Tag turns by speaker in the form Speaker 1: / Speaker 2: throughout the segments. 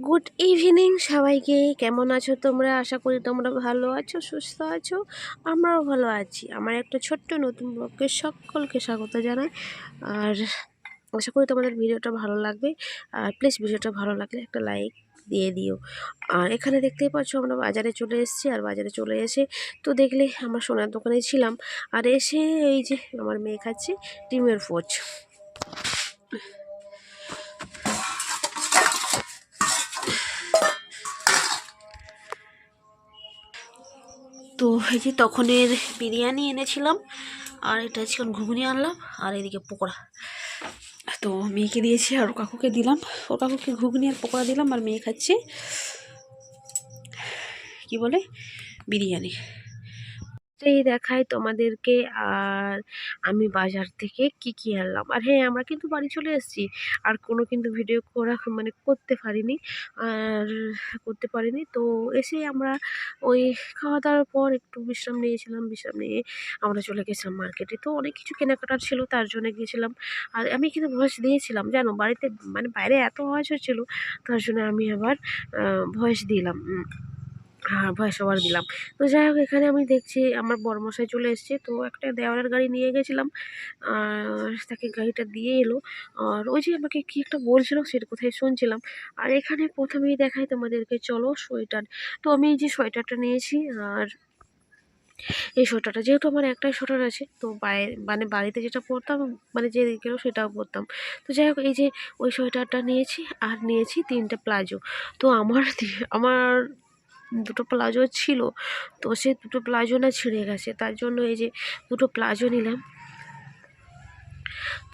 Speaker 1: Good evening সবাইকে। কেমন আছো তোমরা? আশা করি তোমরা ভালো আছো, সুস্থ আছো। আমরাও ভালো আছি। আমার একটা ছোট্ট নতুন ব্লগকে সকলকে স্বাগত জানাই। আর আশা করি তোমাদের ভিডিওটা ভালো লাগবে। আর প্লিজ ভিডিওটা ভালো লাগলে একটা লাইক দিয়ে দিও। আর এখানে দেখতেই পাচ্ছ আমরা বাজারে চলে এসেছি। আর বাজারে চলে এসে তো দেখলে আমরা সোনার দোকানে ছিলাম। আর এসে এই যে আমার মেয়ে খাচ্ছে ডিমের পোচ। তো এই যে তখনের বিরিয়ানি এনেছিলাম, আর এটা চিকেন ঘুগনি আনলাম, আর এদিকে পকোড়া। তো মেয়েকে দিয়েছি আর কাকুকে দিলাম। ওর কাকুকে ঘুগনি আর পকোড়া দিলাম, আর মেয়ে খাচ্ছে কি বলে বিরিয়ানি। এই দেখাই তোমাদেরকে। আর আমি বাজার থেকে কি আনলাম। আর হ্যাঁ, আমরা কিন্তু বাড়ি চলে এসেছি। আর কোনো কিন্তু ভিডিও করা করতে পারিনি। তো এসে আমরা ওই খাওয়া দাওয়ার পর একটু বিশ্রাম নিয়েছিলাম। বিশ্রাম নিয়ে আমরা চলে গেছিলাম মার্কেটে। তো অনেক কিছু কেনাকাটার ছিল, তার জন্য গিয়েছিলাম। আর আমি কিন্তু ভয়েস দিয়েছিলাম জানো, বাড়িতে বাইরে এত ভয়েস হচ্ছিল, তার জন্য আমি আবার ভয়েস দিলাম। ভয়েস ওভার দিলাম। তো যাই হোক, এখানে আমি দেখছি আমার বড়মশাই চলে এসছে। তো একটা দেওয়ালের গাড়ি নিয়ে গেছিলাম, আর তাকে গাড়িটা দিয়ে এলো। আর ওই যে আমাকে কি একটা বলছিল, সেটা কোথায় শুনছিলাম। আর এখানে প্রথমেই দেখাই তোমাদেরকে, চলো সোয়েটার। তো আমি এই যে সোয়েটারটা নিয়েছি। আর এই সোয়েটারটা যেহেতু আমার একটাই সোয়েটার আছে, তো বাড়িতে যেটা পরতাম, যে দিকেও সেটাও পরতাম। তো যাই হোক, এই যে ওই সোয়েটারটা নিয়েছি। আর নিয়েছি 3টে প্লাজো। তো আমার দুটো প্লাজো ছিল, তো সেই দুটো প্লাজো না ছিঁড়ে গেছে, তার জন্য এই যে দুটো প্লাজো নিলাম।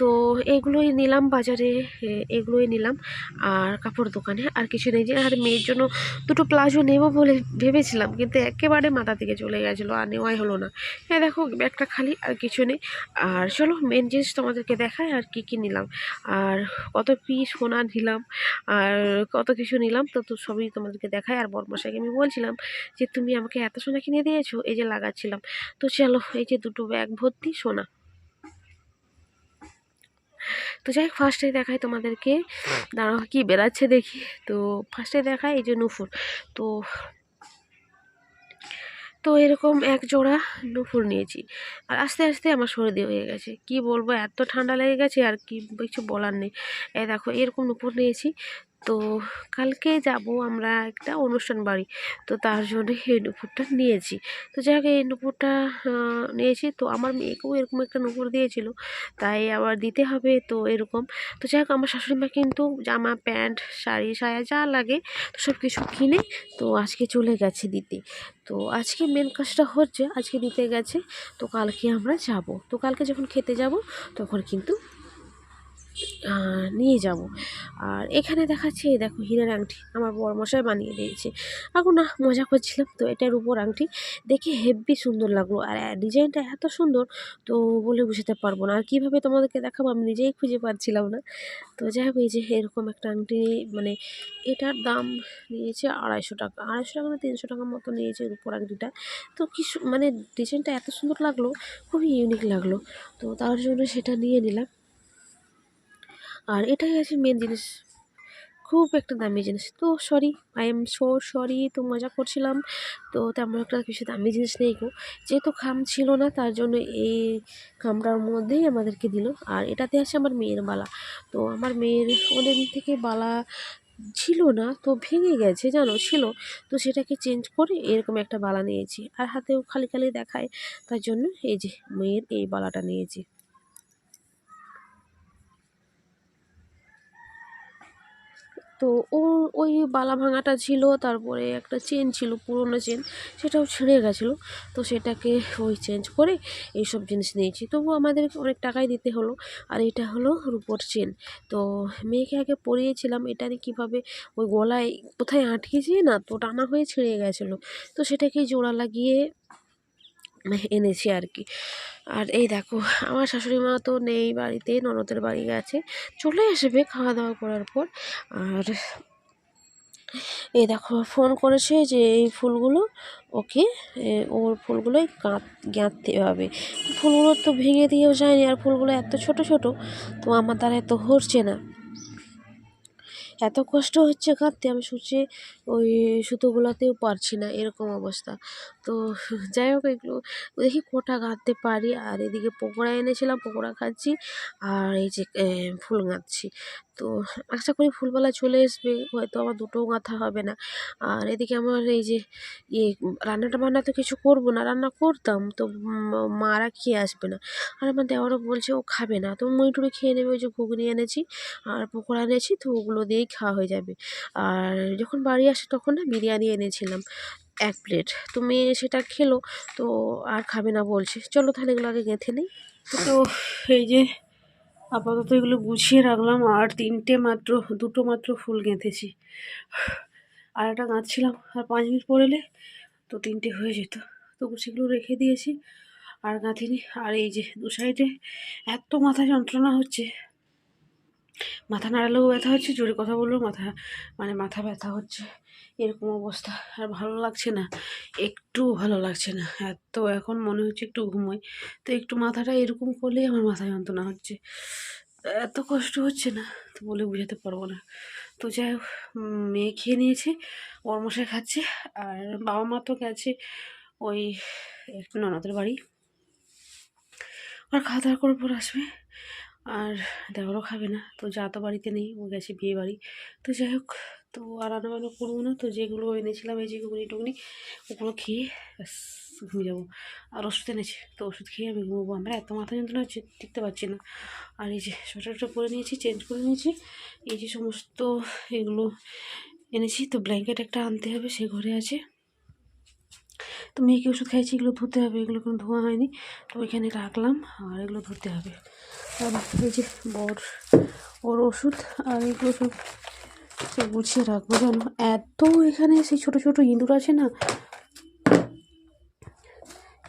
Speaker 1: তো এগুলোই নিলাম বাজারে, এগুলোই নিলাম। আর কাপড় দোকানে আর কিছু নেই। যে আর মেয়ের জন্য দুটো প্লাজো নেবো বলে ভেবেছিলাম, কিন্তু একেবারে মাথা থেকে চলে গেছিলো, আর নেওয়াই হলো না। হ্যাঁ দেখো, ব্যাগটা খালি, আর কিছু নেই। আর চলো মেন জিনিস তোমাদেরকে দেখায় আর কি নিলাম, আর কত পিস সোনা নিলাম, আর কত কিছু নিলাম। তো সবই তোমাদেরকে দেখায়। আর বড়মশাইকে আমি বলছিলাম যে তুমি আমাকে এত সোনা কিনে দিয়েছো, এই যে লাগাচ্ছিলাম। তো চলো, এই যে দুটো ব্যাগ ভর্তি সোনা। তো যাই হোক, ফার্স্টে দেখাই তোমাদেরকে, দাঁড়াও কি বেরাচ্ছে দেখি। তো ফার্স্টে দেখায় এই যে নুপুর। তো তো এরকম এক জোড়া নুপুর নিয়েছি। আর আস্তে আস্তে আমার সর্দি হয়ে গেছে, কি বলবো, এত ঠান্ডা লেগে গেছে, আর কি কিছু বলার নেই। দেখো এরকম নুপুর নিয়েছি। তো কালকে যাব আমরা একটা অনুষ্ঠান বাড়ি, তো তার জন্য এই নুপুরটা নিয়েছি। তো যাই হোক, এই নুপুরটা নিয়েছি। তো আমার মেয়েকেও এরকম একটা নুপুর দিয়েছিল, তাই আবার দিতে হবে। তো এরকম। তো যাই হোক, আমার শাশুড়ি মা কিন্তু জামা প্যান্ট শাড়ি সায়া যা লাগে তো সব কিছু কিনে তো আজকে চলে গেছে দিতে। তো আজকে মেন কাজটা হচ্ছে, আজকে দিতে গেছে। তো কালকে আমরা যাব। তো কালকে যখন খেতে যাব তখন কিন্তু নিয়ে যাব। আর এখানে দেখাচ্ছি, দেখো হীরার আংটি আমার বড়মশাই বানিয়ে দিয়েছে। এখন না মজা করছিলাম। তো এটার উপর আংটি দেখে হেব্বি সুন্দর লাগলো, আর ডিজাইনটা এত সুন্দর, তো বলে বুঝতে পারবো না। আর কীভাবে তোমাদেরকে দেখাবো আমি নিজেই খুঁজে পাচ্ছিলাম না। তো যাই হোক, এই যে এরকম একটা আংটি, এটার দাম নিয়েছে 250 টাকা। 250 টাকা না 300 টাকার মতো নিয়েছে উপর আংটিটা। তো ডিজাইনটা এত সুন্দর লাগলো, খুবই ইউনিক লাগলো। তো তার জন্য সেটা নিয়ে নিলাম। আর এটাই আছে মেন জিনিস, খুব একটা দামি জিনিস। তো sorry, I am so sorry, তো মজা করছিলাম। তো তেমন একটা কিছু দামি জিনিস নেই গো, যেহেতু খাম ছিল না, তার জন্য এই খামটার মধ্যেই আমাদেরকে দিল। আর এটাতে আছে আমার মেয়ের বালা। তো আমার মেয়ের অনেকদিন থেকে বালা ছিল না, তো ভেঙে গেছে জানো, ছিল। তো সেটাকে চেঞ্জ করে এরকম একটা বালা নিয়েছি। আর হাতেও খালি খালি দেখায়, তার জন্য এই যে মেয়ের এই বালাটা নিয়েছি। তো ওই বালা ভাঙাটা ছিল, তারপরে একটা চেন ছিল পুরোনো চেন, সেটাও ছিঁড়ে গেছিলো। তো সেটাকে ওই চেঞ্জ করে এইসব জিনিস নিয়েছি। তবু আমাদেরকে অনেক টাকাই দিতে হলো। আর এটা হলো রূপোর চেন। তো মেয়েকে আগে পরিয়েছিলাম, এটা কীভাবে ওই গলায় কোথায় আটকেছি না, তো টানা হয়ে ছিঁড়ে গেছিলো। তো সেটাকে জোড়া লাগিয়ে এনেছি আর কি। আর এই দেখো, আমার শাশুড়ি মা তো নেই বাড়িতে, ননদের বাড়ি গেছে, চলে আসবে খাওয়া দাওয়া করার পর। আর এই দেখো ফোন করেছে যে এই ফুলগুলো ওকে, ওর ফুলগুলোই গাঁথতে হবে। ফুলগুলো তো ভেঙে দিয়েও যায়নি, আর ফুলগুলো এত ছোট ছোট, তো আমার দ্বারা এত হচ্ছে না। এত কষ্ট হচ্ছে কাঁদতে, আমি সূচে ওই সুতোগুলোতেও পারছি না, এরকম অবস্থা। তো যাই হোক, এগুলো দেখি কটা গাঁথতে পারি। আর এদিকে পকোড়া এনেছিলাম, পকোড়া খাচ্ছি, আর এই যে ফুল গাঁথছি। তো আশা করি ফুলবেলা চলে আসবে, হয়তো আমার দুটোও গাঁথা হবে না। আর এদিকে আমার এই যে ইয়ে রান্নাটা বান্না তো কিছু করবো না, রান্না করতাম তো মারা খেয়ে আসবে না। আর আমার দেওয়ারও বলছে ও খাবে না, তো মুড়ি খেয়ে নেবে। ওই যে ঘুগনি এনেছি আর পকোড়া এনেছি, তো ওগুলো দিয়েই খাওয়া হয়ে যাবে। আর যখন বাড়ি আসে তখন না বিরিয়ানি এনেছিলাম 1 প্লেট, তো মেয়ে সেটা খেলো, তো আর খাবে না বলছে। চলো তাহলে এগুলো আগে গেঁথে নিই। তো এই যে আপাতত এগুলো গুছিয়ে রাখলাম, আর দুটো মাত্র ফুল গেঁথেছি। আর একটা গাঁথছিলাম, আর 5 মিনিট পর এলে তো 3টে হয়ে যেত। তো সেগুলো রেখে দিয়েছি আর গাঁথিনি। আর এই যে দু সাইডে এত মাথা যন্ত্রণা হচ্ছে, মাথা নাড়ালেও ব্যথা হচ্ছে, জোরে কথা বললেও মাথা ব্যথা হচ্ছে, এরকম অবস্থা। আর ভালো লাগছে না, একটু ভালো লাগছে না। এখন মনে হচ্ছে একটু ঘুমোই, তো একটু মাথাটা এরকম করলেই আমার মাথা যন্ত্রণা হচ্ছে, এত কষ্ট হচ্ছে না তো বলে বোঝাতে পারবো না। তো যাই হোক, মেয়ে খেয়ে নিয়েছে, ওর মশাই খাচ্ছে, আর বাবা মা তো গেছে ওই একটু ননদের বাড়ি, আর খাওয়া দাওয়া করে পর আসবে। আর দেওয়ারও খাবে না, তো যা তো বাড়িতে নেই, ও গেছে বিয়ে বাড়ি। তো যাই হোক, তো আর রান্নাবান্না করবো না। তো যেগুলো এনেছিলাম এই যে ঘুগনি টুগনি, ওগুলো খেয়ে ব্যাস ঘুমিয়ে যাবো। আর ওষুধ এনেছি, তো ওষুধ খেয়ে আমি ঘুমোবো। আমরা এত মাথা যন্ত্রণা হচ্ছে, টিকতে পারছি না। আর এই যে সোয়েটারটা পরে নিয়েছি, চেঞ্জ করে নিয়েছি। এই যে সমস্ত এগুলো এনেছি, তো ব্ল্যাঙ্কেট একটা আনতে হবে, সে ঘরে আছে। তো মেয়েকে ওষুধ খাইছি, এগুলো ধুতে হবে, এগুলো কোনো ধোয়া হয়নি, তো এখানে রাখলাম। আর এগুলো ধুতে হবে। আর এই যে ওর ওষুধ, আর এগুলো সব গুছিয়ে রাখবো। জানো এত এখানে সেই ছোটো ছোটো ইঁদুর আছে না,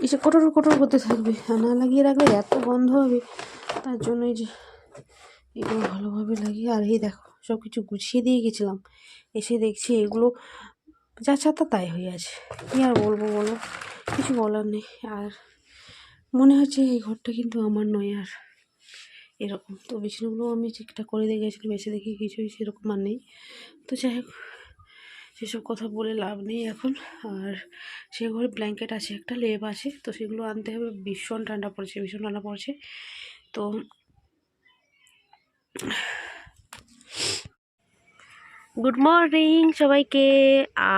Speaker 1: এসে কটর কটর করতে থাকবে, না লাগিয়ে রাখলে এত গন্ধ হবে। তার জন্য এই যে এগুলো ভালোভাবে লাগিয়ে, আর এই দেখো সব কিছু গুছিয়ে দিয়ে গেছিলাম, এসে দেখছি এগুলো যা ছাতা তাই হয়ে আছে। কী আর বলবো বলো, কিছু বলার নেই। আর মনে হচ্ছে এই ঘরটা কিন্তু আমার নয় আর, এরকম। তো বিছানাগুলো আমি ঠিকঠাক করে দিয়ে গেছিলাম, এসে দেখি কিছুই সেরকম আর নেই। তো যাই হোক, সেসব কথা বলে লাভ নেই এখন। আর সে ঘরে ব্ল্যাঙ্কেট আছে, একটা লেপ আছে, তো সেগুলো আনতে হবে। ভীষণ ঠান্ডা পড়ছে। তো গুড মর্নিং সবাইকে।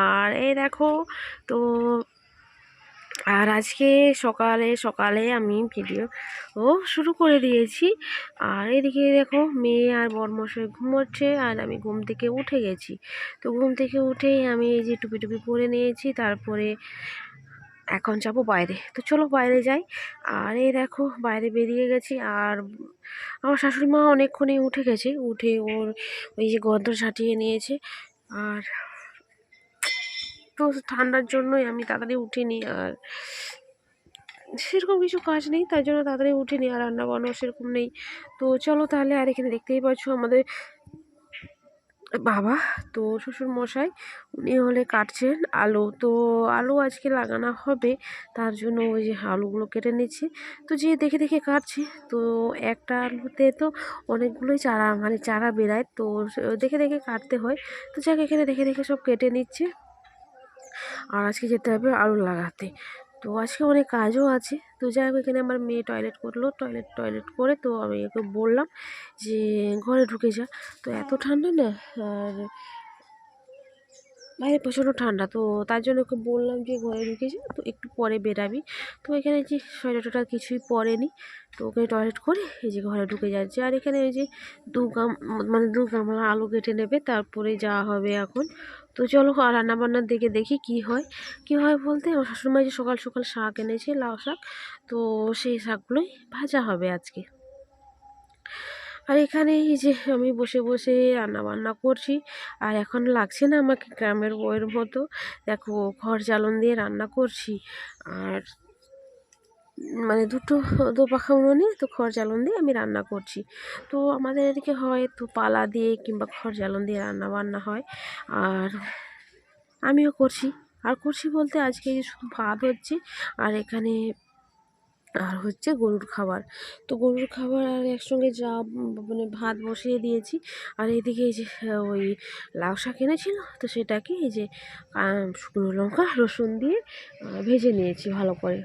Speaker 1: আর এই দেখো, তো আর আজকে সকালে সকালে আমি ভিডিও শুরু করে দিয়েছি। আর এদিকে দেখো মেয়ে আর বরমশাই ঘুমোচ্ছে, আর আমি ঘুম থেকে উঠে গেছি। তো ঘুম থেকে উঠেই আমি এই যে টুপি পরে নিয়েছি, তারপরে এখন যাবো বাইরে। তো চলো বাইরে যাই। আর এই দেখো বাইরে বেরিয়ে গেছি। আর আমার শাশুড়ি মা অনেকক্ষণেই উঠে গেছে, উঠে ওর ওই যে গদ্দর ঝাঁটিয়ে নিয়েছে। আর তো ঠান্ডার জন্যই আমি তাড়াতাড়ি উঠিনি, আর সেরকম কিছু কাজ নেই, তাই জন্য তাড়াতাড়ি উঠিনি। আর রান্না বান্নাও সেরকম নেই। তো চলো তাহলে। আর এখানে দেখতেই পাচ্ছ আমাদের বাবা, তো শ্বশুর মশাই, উনি হলে কাটছেন আলু। তো আলু আজকে লাগানো হবে, তার জন্য ওই যে আলুগুলো কেটে নিচ্ছি। তো যে দেখে দেখে কাটছি, তো একটা আলুতে তো অনেকগুলোই চারা বেরায়, তো দেখে দেখে কাটতে হয়। তো যাক, এখানে দেখে দেখে সব কেটে নিচ্ছে। আর আজকে যেতে হবে আলু লাগাতে। তো আজকে অনেক কাজও আছে। তো যাই হোক, এখানে আমার মেয়ে টয়লেট করলো, টয়লেট করে তো আমি ওকে বললাম যে ঘরে ঢুকে যা। তো এত ঠান্ডা না, আর বাইরে প্রচণ্ড ঠান্ডা, তো তার জন্য ওকে বললাম যে ঘরে ঢুকে যা, তো একটু পরে বেরাবি। তো এখানে যে সোয়েটারটা কিছুই পরেনি, তো ওকে টয়লেট করে এই যে ঘরে ঢুকে যাচ্ছে। আর এখানে ওই যে দু গামলা আলু কেটে নেবে, তারপরে যাওয়া হবে এখন। তো চলো, আর রান্নাবান্নার দিকে দেখি কি হয় বলতে, আমার শাশুড়িমা যে সকাল সকাল শাক এনেছে, লাউ শাক, তো সেই শাকগুলোই ভাজা হবে আজকে। আর এখানে এই যে আমি বসে বসে রান্না বান্না করছি, আর এখন লাগছে না আমাকে গ্রামের বউয়ের মতো। দেখো ঘর জ্বালন দিয়ে রান্না করছি, আর মানে দোপাখা উনুনে তো খড় জ্বালন দিয়ে আমি রান্না করছি। তো আমাদের এদিকে হয় তো পালা দিয়ে কিংবা খড় জ্বালন দিয়ে রান্না বান্না হয়, আর আমিও করছি। আর করছি বলতে আজকে এই যে শুধু ভাত হচ্ছে, আর এখানে আর হচ্ছে গরুর খাবার। তো গরুর খাবার আর একসঙ্গে যা মানে ভাত বসিয়ে দিয়েছি। আর এদিকে এই যে ওই লাউ শাক এনেছিল, তো সেটাকে এই যে শুকনো লঙ্কা রসুন দিয়ে ভেজে নিয়েছি ভালো করে।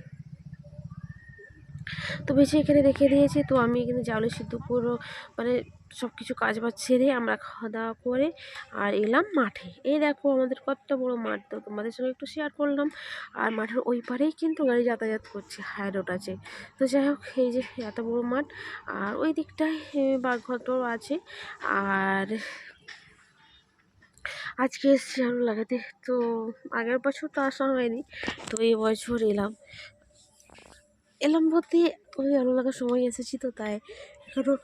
Speaker 1: তো ভেজে এখানে রেখে দিয়েছি। তো আমি এখানে চাউলের সিদ্ধ পুরো মানে সব কিছু কাজ বাজ সেরে আমরা খাওয়া দাওয়া করে আর এলাম মাঠে। এই দেখো আমাদের কতটা বড় মাঠ, তো তোমাদের সঙ্গে একটু শেয়ার করলাম। আর মাঠের ওই পারেই কিন্তু গাড়ি যাতায়াত করছে, হাই রোড আছে। তো যাই হোক, এই যে এত বড় মাঠ, আর ওই দিকটায় বাঘঘর আছে। আর আজকে এসছি আলু লাগাতে। তো আগের বছর তো আসা হয়নি, তো এই বছর এলাম। এলাম বলতে ওই আলু লাগার সময় এসেছি, তো তাই এখনো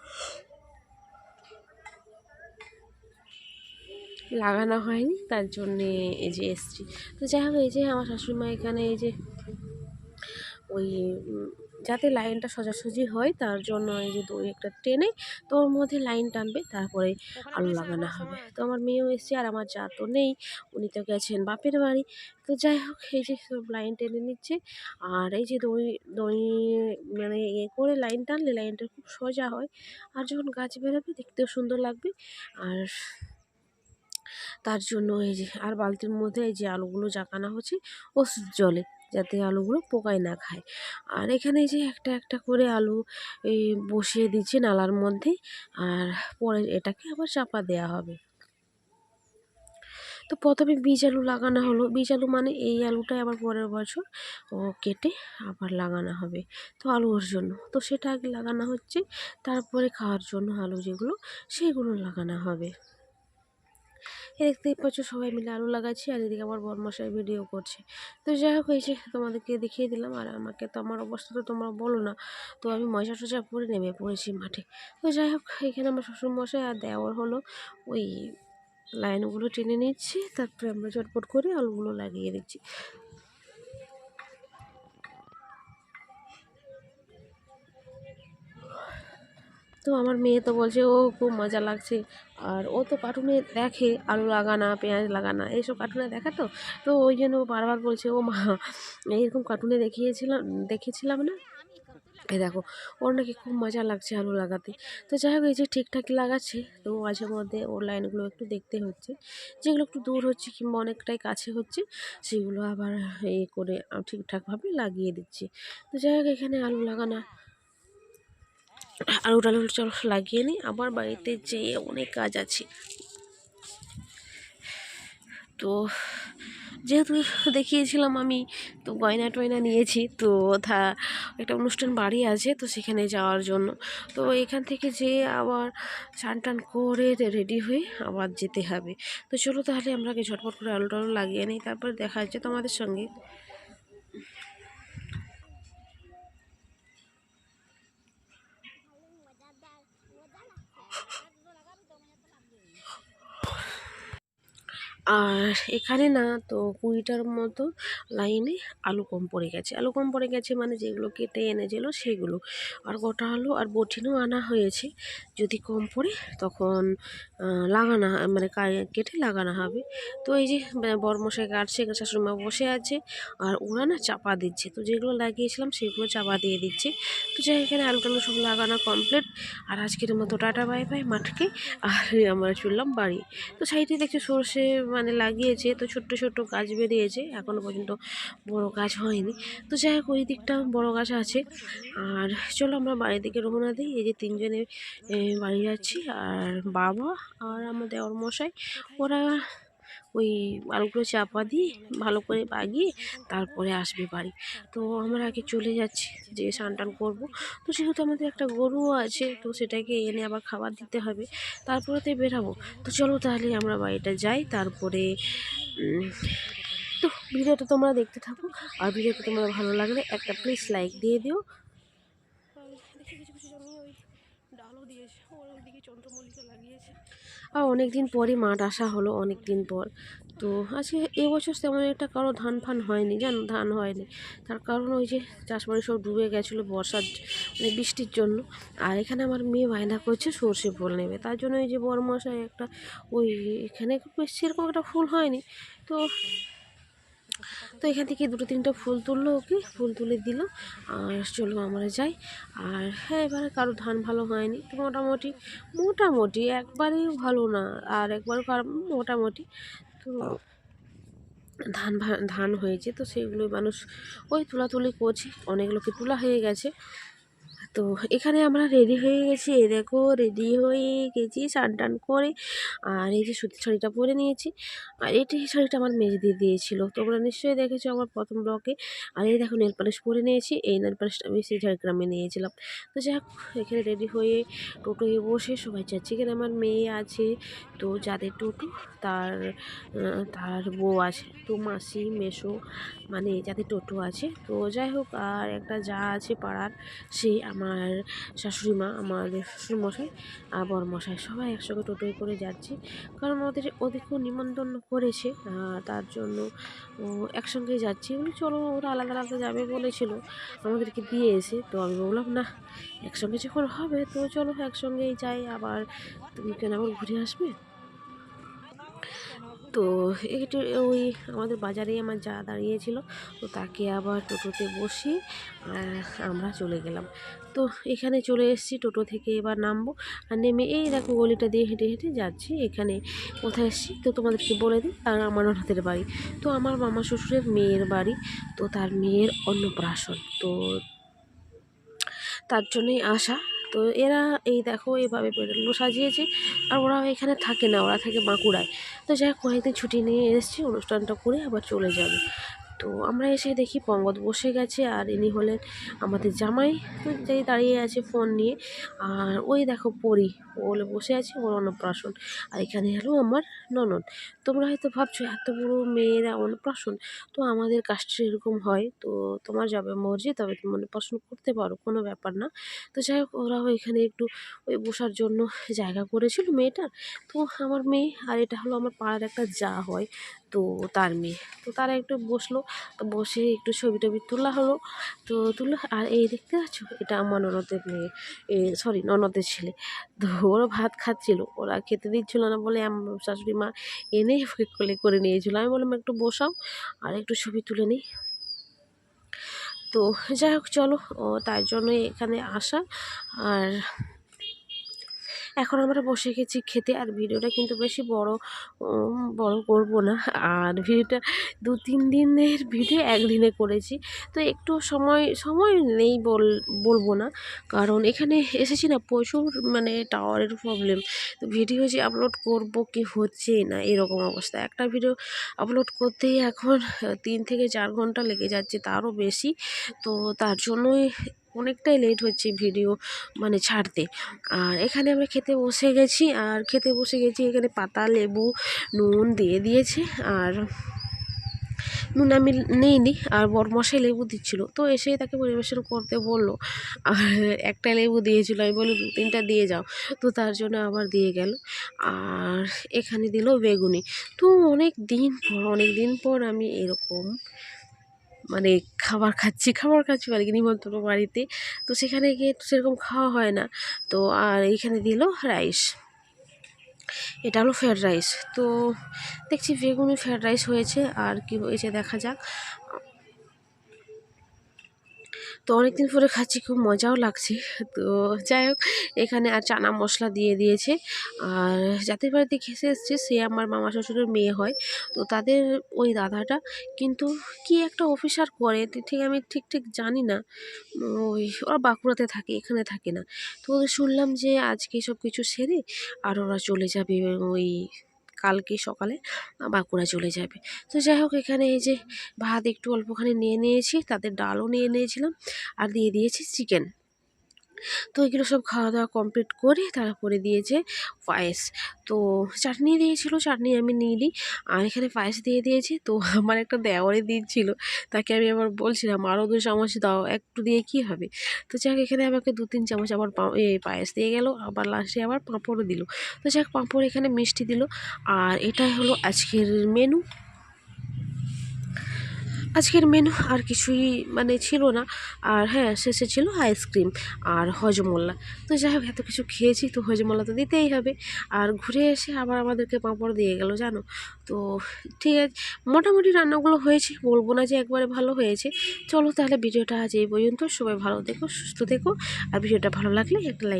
Speaker 1: লাগানো হয়নি, তার জন্যে এই যে এসছি। তো যাই হোক, এই যে আমার শাশুড়িমা এখানে এই যে ওই যাতে লাইনটা সোজাসুজি হয় তার জন্য এই যে দড়ি একটা টেনে তো ওর মধ্যে লাইন টানবে, তারপরে আলু লাগানো হবে। তো আমার মেয়েও এসছে, আর আমার যা তো নেই, উনি তো গেছেন বাপের বাড়ি। তো যাই হোক, এই যে সব লাইন টেনে নিচ্ছে। আর এই যে দড়ি দড়ি মানে করে লাইন টানলে লাইনটা খুব সোজা হয়, আর যখন গাছ বেরোবে দেখতেও সুন্দর লাগবে। আর তার জন্য এই যে আর বালতির মধ্যে এই যে আলুগুলো জাকানো হচ্ছে ওষুধ জলে, যাতে আলুগুলো পোকায় না খায়। আর এখানে এই যে একটা একটা করে আলু এই বসিয়ে দিচ্ছে নালার মধ্যে, আর পরে এটাকে আবার চাপা দেওয়া হবে। তো প্রথমে বীজ আলু লাগানো হলো, বীজ আলু মানে এই আলুটাই আবার পরের বছর কেটে আবার লাগানো হবে। তো আলুর জন্য তো সেটা আগে লাগানো হচ্ছে, তারপরে খাওয়ার জন্য আলু যেগুলো সেগুলো লাগানো হবে। দেখতেই পাচ্ছ সবাই মিলে আলু লাগাচ্ছি, আর এদিকে আমার বরমশাই ভিডিও করছে। তো যাই হোক, এই যে তোমাদেরকে দেখিয়ে দিলাম। আর আমাকে তো আমার অবস্থা তো তোমরা বলো না, তো আমি মজা টজা পরে নেমে পড়েছি মাঠে। তো যাই হোক, এখানে আমার শ্বশুরমশাই আর দেওয়ার হলো ওই লাইনগুলো টেনে নিচ্ছে, তারপরে আমরা চটপট করে আলুগুলো লাগিয়ে দিচ্ছি। তো আমার মেয়ে তো বলছে ও খুব মজা লাগছে, আর ও তো কার্টুনে দেখে আলু লাগানা পেঁয়াজ লাগানা এইসব কার্টুনে দেখে। তো তো ওই জন্য ও বারবার বলছে ও মা এইরকম কার্টুনে দেখেছিলাম না, এই দেখো ওর নাকি খুব মজা লাগছে আলু লাগাতে। তো যাই হোক, এই যে ঠিকঠাক লাগাচ্ছে, তো মাঝে মধ্যে ওর লাইনগুলো একটু দেখতে হচ্ছে, যেগুলো একটু দূর হচ্ছে কিংবা অনেকটাই কাছে হচ্ছে সেগুলো আবার করে ঠিকঠাকভাবে লাগিয়ে দিচ্ছি। তো যাই হোক, এখানে আলু লাগানো আলু টালু চলো লাগিয়ে নিই, আবার বাড়িতে যেয়ে অনেক কাজ আছে। তো যেহেতু দেখিয়েছিলাম আমি, তো গয়না টয়না নিয়েছি, তো একটা অনুষ্ঠান বাড়ি আছে, তো সেখানে যাওয়ার জন্য। তো এখান থেকে যেয়ে আবার স্নান টান করে রেডি হয়ে আবার যেতে হবে। তো চলো তাহলে আমরা আগে ঝটপট করে আলু টালু লাগিয়ে নিই, তারপরে দেখা যাচ্ছে তোমাদের সঙ্গে। আর এখানে না তো 20টার মতো লাইনে আলু কম পড়ে গেছে। আলু কম পড়ে গেছে মানে যেগুলো কেটে এনেছিল সেগুলো, আর গোটা আলু আর বটিনও আনা হয়েছে। যদি কম পড়ে তখন লাগানো মানে কেটে লাগানো হবে। তো এই যে বরমশাই কাটছে, শাশুড়িমা বসে আছে, আর ওরা না চাপা দিচ্ছে। তো যেগুলো লাগিয়েছিলাম সেগুলো চাপা দিয়ে দিচ্ছে। তো যাই এখানে আলু টালু সব লাগানো কমপ্লিট। আর আজকের মতো টাটা বাই বাই মাঠকে। আর আমরা চললাম বাড়ি। তো সাইডে দেখছি সর্ষে মানে লাগিয়েছে, তো ছোট্ট ছোট্ট গাছ বেরিয়েছে, এখনও পর্যন্ত বড় গাছ হয়নি। তো যাই হোক, ওই দিকটা বড় গাছ আছে। আর চলো আমরা বাড়ির দিকে রওনা দিই। এই যে তিনজনে বাড়ি যাচ্ছি, আর বাবা আর আমার দেওর মশাই ওরা ওই আলুগুলো চাপা দিয়ে ভালো করে বাগিয়ে তারপরে আসবে বাড়ি। তো আমরা আগে চলে যাচ্ছি, যে স্নান টান করবো। তো সেহেতু আমাদের একটা গরুও আছে, তো সেটাকে এনে আবার খাবার দিতে হবে, তারপরে তো বেরাবো। তো চলো তাহলে আমরা বাড়িটা যাই, তারপরে তো ভিডিওটা তোমরা দেখতে থাকো। আর ভিডিওটা তোমার ভালো লাগলে একটা প্লিজ লাইক দিয়ে দিও। দেখি কিছু কিছু জমি ওই ডালও দিয়েছে, ওর ওইদিকে চন্দ্রমল্লিকা লাগিয়েছে। আর অনেক দিন পরই মাঠ আসা হলো, অনেক দিন পর। তো আজকে এবছর তেমন একটা কারো ধান ফান হয়নি, জানো, ধান হয়নি। তার কারণ ওই যে চাষবাড়ি সব ডুবে গেছিলো বর্ষার মানে বৃষ্টির জন্য। আর এখানে আমার মেয়ে বায়না করছে সর্ষে ফুল নেবে, তার জন্য এই যে বড়মশাই একটা ওই এখানে সেরকম একটা ফুল হয়নি। তো তো এখান থেকে 2-3টা ফুল তুললো, ওকে ফুল তুলে দিল। আর চলো আমরা যাই। আর হ্যাঁ, এবারে কারো ধান ভালো হয়নি, তো মোটামুটি মোটামুটি একবারেই ভালো না আর একবারও খারাপ, মোটামুটি। তো ধান হয়েছে, তো সেগুলো মানুষ ওই তোলাতুলি করছে, অনেক লোকে তোলা হয়ে গেছে। তো এখানে আমরা রেডি হয়ে গেছি, এই দেখো রেডি হয়ে গেছি স্নান টান করে। আর এই যে সুতির শাড়িটা পরে নিয়েছি, আর এই শাড়িটা আমার মেজদি দিয়েছিল, তোমরা নিশ্চয়ই দেখেছো আমার প্রথম ব্লগে। আর এই দেখো নেল পালিশ পরে নিয়েছি, এই নেল পালিশটা আমি সেই ঝাড়গ্রামে নিয়েছিলাম। তো যাই হোক, এখানে রেডি হয়ে টোটোয় বসে সবাই যাচ্ছি। এখানে আমার মেয়ে আছে, তো যাদের টোটো তার তার বউ আছে, তো মাসি মেসো মানে যাদের টোটো আছে। তো যাই হোক, আর একটা যা আছে পাড়ার, সে আমার শাশুড়ি মা, আমার শ্বশুরমশাই আর বড়মশাই সবাই একসঙ্গে টোটোয় করে যাচ্ছি, কারণ ওদেরকেও নিমন্ত্রণ করেছে, তার জন্য একসঙ্গেই যাচ্ছি। বলি চলো, ওরা আলাদা আলাদা যাবে বলেছিল, আমাদেরকে দিয়ে এসে। তো আমি বললাম না, একসঙ্গে যখন হবে তো চলো একসঙ্গেই যাই, আবার তুমি কেন আবার ঘুরে আসবে। তো একটু ওই আমাদের বাজারেই আমার যা দাঁড়িয়েছিল, তো তাকে আবার টোটোতে বসিয়ে আমরা চলে গেলাম। তো এখানে চলে এসেছি, টোটো থেকে এবার নামবো। আর নেমে এই দেখো গলিটা দিয়ে হেঁটে হেঁটে যাচ্ছি। এখানে কোথায় এসেছি তো তোমাদেরকে বলে দিই, আর আমার হাতের বাড়ি, তো আমার মামা শ্বশুরের মেয়ের বাড়ি, তো তার মেয়ের অন্নপ্রাশন, তো তার জন্যই আসা। তো এরা এই দেখো এভাবে প্যান্ডেলগুলো সাজিয়েছে, আর ওরা এখানে থাকে না, ওরা থাকে বাঁকুড়ায়। তো যাই হোক, কয়েকদিন ছুটি নিয়ে এসেছি, অনুষ্ঠানটা করে আবার চলে যাবে। তো আমরা এসে দেখি পঙ্গত বসে গেছে, আর ইনি হলেন আমাদের জামাই, তো যেই দাঁড়িয়ে আছে ফোন নিয়ে। আর ওই দেখো পরি, ও বলে বসে আছে, ওর অন্নপ্রাশন। আর এখানে হলো আমার ননদ। তোমরা হয়তো ভাবছো এত বড় মেয়েরা অন্নপ্রাশন, তো আমাদের কাস্টে এরকম হয়, তো তোমার যাবে মর্জি, তবে তুমি অন্নপ্রাশন করতে পারো, কোনো ব্যাপার না। তো যাই হোক, ওরাও এখানে একটু ওই বসার জন্য জায়গা করেছিল মেয়েটার। তো আমার মেয়ে, আর এটা হলো আমার পাড়ার একটা যা হয়, তো তার মেয়ে, তো তারা একটু বসলো, তো বসে একটু ছবি টবি তোলা হলো। তো তুলো, আর এই দেখতে পাচ্ছ, এটা আমার ননদের মেয়ে, সরি ননদের ছেলে। তো ওরা ভাত খাচ্ছিল, ওরা খেতে দিচ্ছিল না বলে আমার শাশুড়ি মা এনে ওকে কোলে করে নিয়েছিল। আমি বললাম একটু বসাও আর একটু ছবি তুলে নিই। তো যাই হোক চলো, তার জন্যই এখানে আসা। আর এখন আমরা বসে গেছি খেতে, আর ভিডিওটা কিন্তু বেশি বড় করব না। আর ভিডিওটা 2-3 দিনের ভিডিও একদিনে করেছি, তো একটু সময় সময় নেই বলবো না, কারণ এখানে এসেছি না, প্রচুর মানে টাওয়ারের প্রবলেম। তো ভিডিও যে আপলোড করব কি হচ্ছে না, এরকম অবস্থা। একটা ভিডিও আপলোড করতেই এখন 3 থেকে 4 ঘন্টা লেগে যাচ্ছে, তারও বেশি। তো তার জন্যই অনেকটাই লেট হচ্ছে ভিডিও মানে ছাড়তে। আর এখানে আমরা খেতে বসে গেছি, এখানে পাতা লেবু নুন দিয়ে দিয়েছে, আর নুন আমি নিইনি, আর বরমশাই লেবু দিচ্ছিলো, তো এসেই তাকে পরিবেশন করতে বললো। আর একটা লেবু দিয়েছিল, আমি বলি 2-3টা দিয়ে যাও, তো তার জন্য আবার দিয়ে গেল। আর এখানে দিল বেগুনি। তো অনেক দিন পর আমি এরকম মানে খাবার খাচ্ছি মানে কি নিমন্ত্রণ বাড়িতে, তো সেখানে গিয়ে তো সেরকম খাওয়া হয় না। তো আর এইখানে দিল রাইস, এটা হলো ফ্রায়েড রাইস। তো দেখছি বেগুনি ফ্রায়েড রাইস হয়েছে, আর কি হয়েছে দেখা যাক। তো অনেকদিন পরে খাচ্ছি, খুব মজাও লাগছে। তো যাই হোক, এখানে আর চানা মশলা দিয়ে দিয়েছে। আর যাদের বাড়িতে খেতে এসছে সে আমার মামা শ্বশুরের মেয়ে হয়, তো তাদের ওই দাদাটা কিন্তু কি একটা অফিসার করে, আমি ঠিক জানি না। ওই ওরা বাঁকুড়াতে থাকে, এখানে থাকে না। তো ওদের শুনলাম যে আজকে সব কিছু সেরে আর ওরা চলে যাবে ওই কালকে সকালে বাঁকুড়া চলে যাবে। তো যাই হোক, এখানে এই যে ভাত একটু অল্পখানি নিয়ে নিয়েছি, তাদের ডালও নিয়ে নিয়েছিলাম, আর দিয়ে দিয়েছি চিকেন। তো এগুলো সব খাওয়া দাওয়া কমপ্লিট করে তারপরে দিয়েছে পায়েস। তো চাটনি দিয়েছিল, চাটনি আমি নিই নি, আর এখানে পায়েস দিয়ে দিয়েছি। তো আমার একটা দেওয়ারে দিচ্ছিল, তাকে আমি আবার বলছিলাম আরও 2 চামচ দাও, একটু দিয়ে কি হবে। তো যাক, এখানে আমাকে 2-3 চামচ আবার পায়েস দিয়ে গেল, আবার লাস্টে আবার পাঁপড়ও দিল। তো যাক, পাঁপড় এখানে মিষ্টি দিল। আর এটাই হলো আজকের মেনু। আজকের মেনু আর কিছুই মানে ছিল না। আর হ্যাঁ, শেষে ছিল আইসক্রিম আর হজমোল্লা। তো যাই হোক, এত কিছু খেয়েছি তো হজমোল্লা তো দিতেই হবে। আর ঘুরে এসে আবার আমাদেরকে পাঁপড় দিয়ে গেল জানো। তো ঠিক আছে, মোটামুটি রান্নাগুলো হয়েছে, বলবো না যে একবারে ভালো হয়েছে। চলো তাহলে ভিডিওটা আজ এই পর্যন্ত। সবাই ভালো থেকো, সুস্থ থেকো। আর ভিডিওটা ভালো লাগলে একটা লাইক